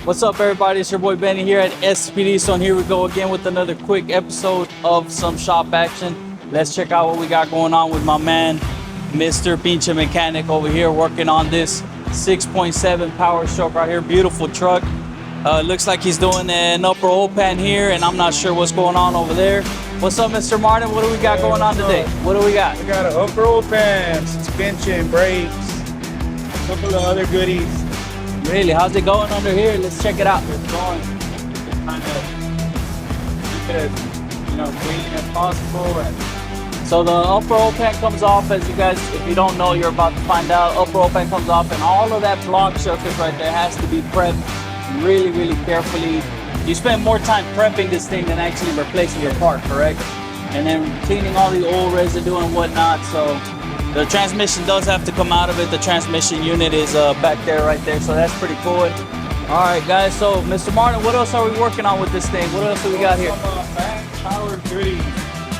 What's up, everybody? It's your boy Benny here at STPDIESEL, and here we go again with another quick episode of some shop action. Let's check out what we got going on with my man, Mr. Pinche Mechanic over here, working on this 6.7 Powerstroke right here. Beautiful truck. Looks like he's doing an upper oil pan here, and I'm not sure what's going on over there. What's up, Mr. Martin? What do we got going on today? What do we got? We got an upper oil pan, suspension, brakes, a couple of other goodies. Really? How's it going under here? Let's check it out. It's going kind of keep it as clean as possible. And so the upper oil pan comes off, as you guys, if you don't know, you're about to find out. Upper oil pan comes off, and all of that block surface right there has to be prepped really, really carefully. You spend more time prepping this thing than actually replacing your part, correct? And then cleaning all the oil residue and whatnot. So the transmission does have to come out of it. The transmission unit is back there, right there. So that's pretty cool. All right, guys. So, Mr. Martin, what else are we working on with this thing? What else do we got here? Banks Power goodies.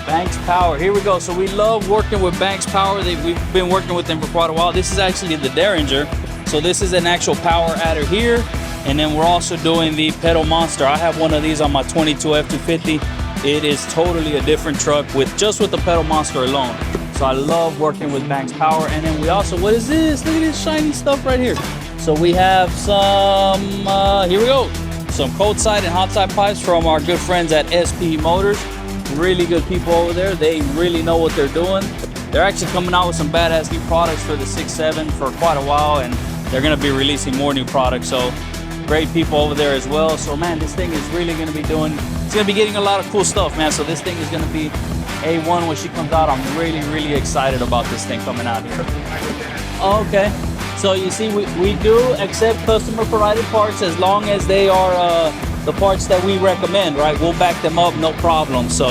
Banks Power. Here we go. So we love working with Banks Power. We've been working with them for quite a while. This is actually the Derringer. So this is an actual power adder here. And then we're also doing the pedal monster. I have one of these on my 22 F250. It is totally a different truck with the pedal monster alone. So I love working with Banks Power. And then we also, what is this? Look at this shiny stuff right here. So we have some, here we go. Some cold side and hot side pipes from our good friends at Spe Motors. Really good people over there. They really know what they're doing. They're actually coming out with some badass new products for the 6.7 for quite a while. And they're gonna be releasing more new products. So great people over there as well. So man, this thing is really gonna be it's gonna be getting a lot of cool stuff, man. So this thing is gonna be A1 when she comes out. I'm really, really excited about this thing coming out here. Okay, so you see, we do accept customer provided parts as long as they are the parts that we recommend, right? We'll back them up, no problem. So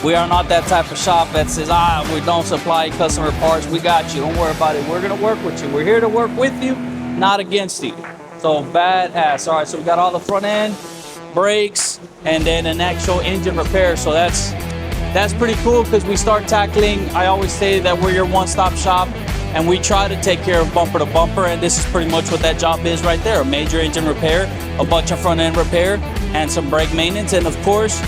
we are not that type of shop that says, we don't supply customer parts. We got you, don't worry about it. We're gonna work with you. We're here to work with you, not against you. So badass. All right, so we got all the front end, brakes, and then an actual engine repair. So that's pretty cool because we start tackling, I always say that we're your one-stop shop, and we try to take care of bumper to bumper, and this is pretty much what that job is right there. A major engine repair, a bunch of front end repair, and some brake maintenance. And of course,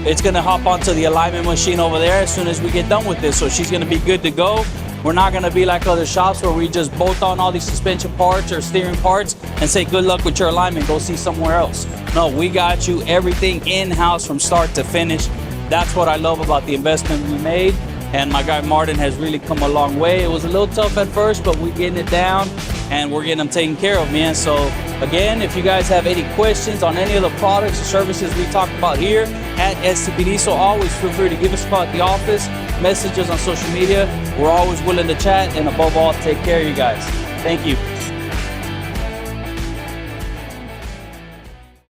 it's gonna hop onto the alignment machine over there as soon as we get done with this. So she's gonna be good to go. We're not gonna be like other shops where we just bolt on all these suspension parts or steering parts and say, good luck with your alignment, go see somewhere else. No, we got you everything in-house from start to finish. That's what I love about the investment we made. And my guy Martin has really come a long way. It was a little tough at first, but we're getting it down and we're getting them taken care of, man. So again, if you guys have any questions on any of the products or services we talked about here at STPDIESEL, always feel free to give us a call at the office, message us on social media. We're always willing to chat, and above all, take care of you guys. Thank you.